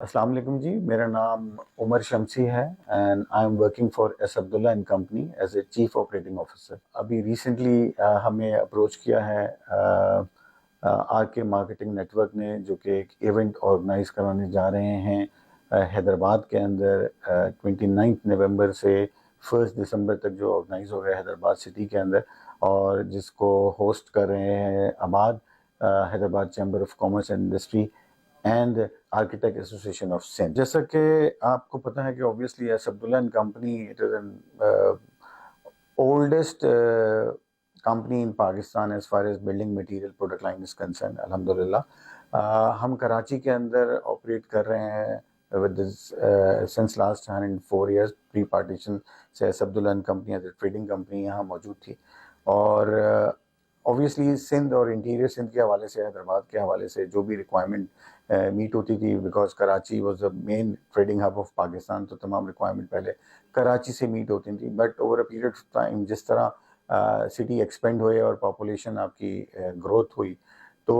السلام علیکم جی، میرا نام عمر شمسی ہے and I am working for S Abdullah and company as a chief operating officer. ابھی ریسنٹلی ہمیں اپروچ کیا ہے آر کے مارکیٹنگ نیٹ ورک نے، جو کہ ایک ایونٹ آرگنائز کرانے جا رہے ہیں حیدرآباد کے اندر 29 نومبر سے 1 دسمبر تک، جو آرگنائز ہو رہا ہے حیدرآباد سٹی کے اندر، اور جس کو ہوسٹ کر رہے ہیں Hyderabad chamber of commerce and industry and architect association of Sindh. جیسا کہ آپ کو پتہ ہے کہ obviously S Abdullah and company it is an oldest company in Pakistan as far as building material product line is concerned، الحمدللہ۔ ہم کراچی کے اندر آپریٹ کر رہے ہیں with this since last 104 years pre partition سے۔ S Abdullah and company as a trading company یہاں موجود تھی، اور obviously سندھ اور انٹیریئر سندھ کے حوالے سے، حیدرآباد کے حوالے سے جو بھی ریکوائرمنٹ میٹ ہوتی تھی، because Karachi was the main trading hub of Pakistan, تو تمام ریکوائرمنٹ پہلے کراچی سے میٹ ہوتی تھیں۔ But over a period of time جس طرح سٹی ایکسپینڈ ہوئے اور پاپولیشن آپ کی گروتھ ہوئی، تو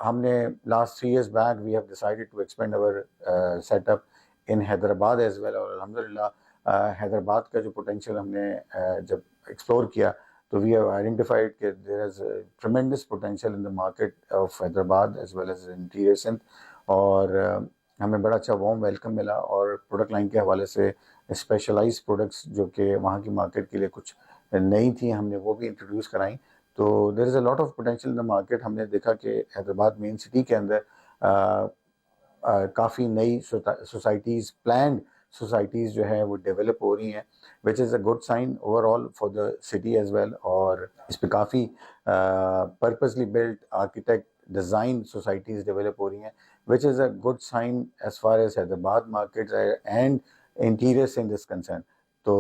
ہم نے last 3 years back we have decided to expand over set up in Hyderabad as well. اور الحمدللہ حیدرآباد کا جو پوٹینشیل ہم نے جب ایکسپلور کیا، تو وی ہیو آئیڈینٹیفائڈ کہ there is tremendous potential in the market of Hyderabad as well as interior Sindh, اور ہمیں بڑا اچھا وارم ویلکم ملا۔ اور پروڈکٹ لائن کے حوالے سے اسپیشلائز پروڈکٹس جو کہ وہاں کی مارکیٹ کے لیے کچھ نئی تھیں، ہم نے وہ بھی انٹروڈیوس کرائیں۔ تو there is a lot of potential in the market. ہم نے دیکھا کہ حیدرآباد مین سٹی کے اندر کافی نئی سوسائٹیز، پلانڈ سوسائٹیز جو ہے وہ ڈیولپ ہو رہی ہیں، which is a good sign overall for the city as well. اور اس پہ کافی purposely built architect design societies develop ہو رہی ہیں، which is a good sign as far as Hyderabad market and interior Sindh as concern. تو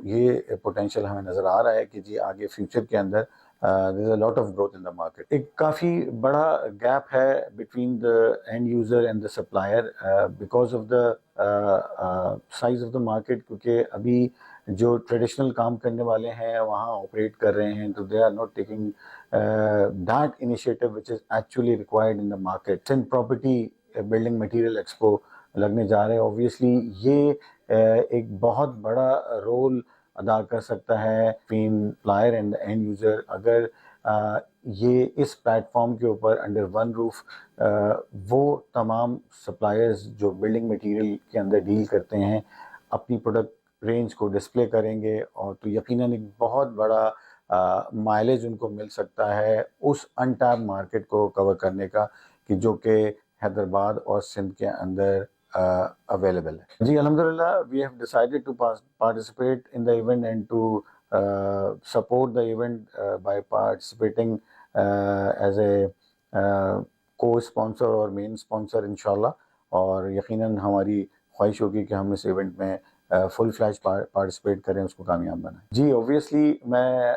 یہ potential ہمیں نظر آ رہا ہے کہ جی آگے فیوچر کے اندر there is a lot of growth in the market۔ ایک کافی بڑا گیپ ہے between the end user and the supplier because of the size of the market، کیونکہ ابھی جو ٹریڈیشنل کام کرنے والے ہیں وہاں آپریٹ کر رہے ہیں، تو they are not taking that initiative which is actually required in the market۔ Sindh property building material expo لگنے جا رہے ہیں، اوبویسلی یہ ایک بہت بڑا رول ادا کر سکتا ہے between supplier and and user, اگر یہ اس پلیٹ فارم کے اوپر انڈر ون روف وہ تمام سپلائرز جو بلڈنگ مٹیریل کے اندر ڈیل کرتے ہیں اپنی پروڈکٹ رینج کو ڈسپلے کریں گے، اور تو یقیناً ایک بہت بڑا مائلیج ان کو مل سکتا ہے اس ان ٹیپ مارکیٹ کو کور کرنے کا، کہ جو کہ حیدرآباد اور سندھ کے اندر اویلیبل ہے۔ جی الحمدللہ we have decided to participate in the event and to support the event by participating as a co-sponsor اور main sponsor انشاءاللہ۔ اور یقیناً ہماری خواہش ہوگی کہ ہم اس ایونٹ میں فل فلیج پارٹیسپیٹ کریں، اس کو کامیاب بنائیں۔ جی اوبویسلی میں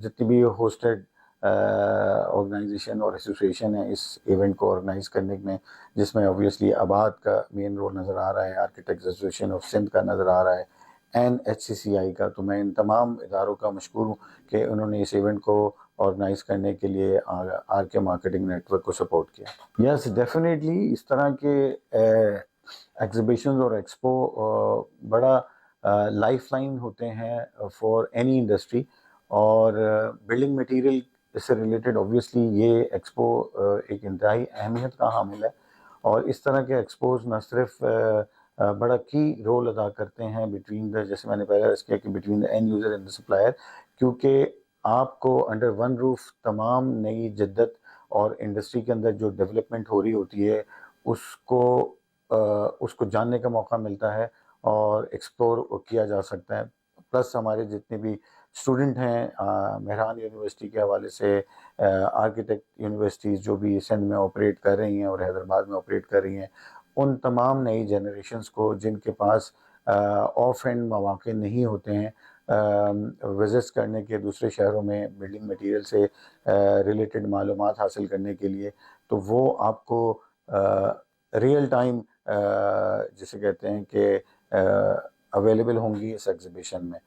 جتنی بھی ہوسٹڈ آرگنائزیشن اور ایسوسیشن ہے اس ایونٹ کو آرگنائز کرنے میں، جس میں اوبویسلی آباد کا مین رول نظر آ رہا ہے، آرکیٹیکٹ ایسوسیشن آف سندھ کا نظر آ رہا ہے، اینڈ HCCI کا، تو میں ان تمام اداروں کا مشکور ہوں کہ انہوں نے اس ایونٹ کو آرگنائز کرنے کے لیے آر کے مارکیٹنگ نیٹ ورک کو سپورٹ کیا۔ یس ڈیفینیٹلی اس طرح کے ایگزیبیشنز اور ایکسپو بڑا لائف لائن ہوتے ہیں فار اینی انڈسٹری، اور بلڈنگ مٹیریل اس سے ریلیٹڈ اوبویسلی یہ ایکسپو ایک انتہائی اہمیت کا حامل ہے۔ اور اس طرح کے ایکسپوز نہ صرف بڑا کی رول ادا کرتے ہیں بٹوین دا، جیسے میں نے پہلے عرض کیا کہ between the and user and the supplier, کیونکہ آپ کو انڈر ون روف تمام نئی جدت اور انڈسٹری کے اندر جو ڈیولپمنٹ ہو رہی ہوتی ہے اس کو جاننے کا موقع ملتا ہے اور ایکسپلور کیا جا سکتا ہے۔ پلس ہمارے جتنے بھی اسٹوڈنٹ ہیں مہران یونیورسٹی کے حوالے سے، آرکیٹیکٹ یونیورسٹیز جو بھی سندھ میں آپریٹ کر رہی ہیں اور حیدرآباد میں آپریٹ کر رہی ہیں، ان تمام نئی جنریشنز کو جن کے پاس آف اینڈ مواقع نہیں ہوتے ہیں وزٹس کرنے کے دوسرے شہروں میں بلڈنگ مٹیریل سے ریلیٹڈ معلومات حاصل کرنے کے لیے، تو وہ آپ کو ریئل ٹائم جسے کہتے ہیں کہ اویلیبل ہوں گی اس ایگزیبیشن میں۔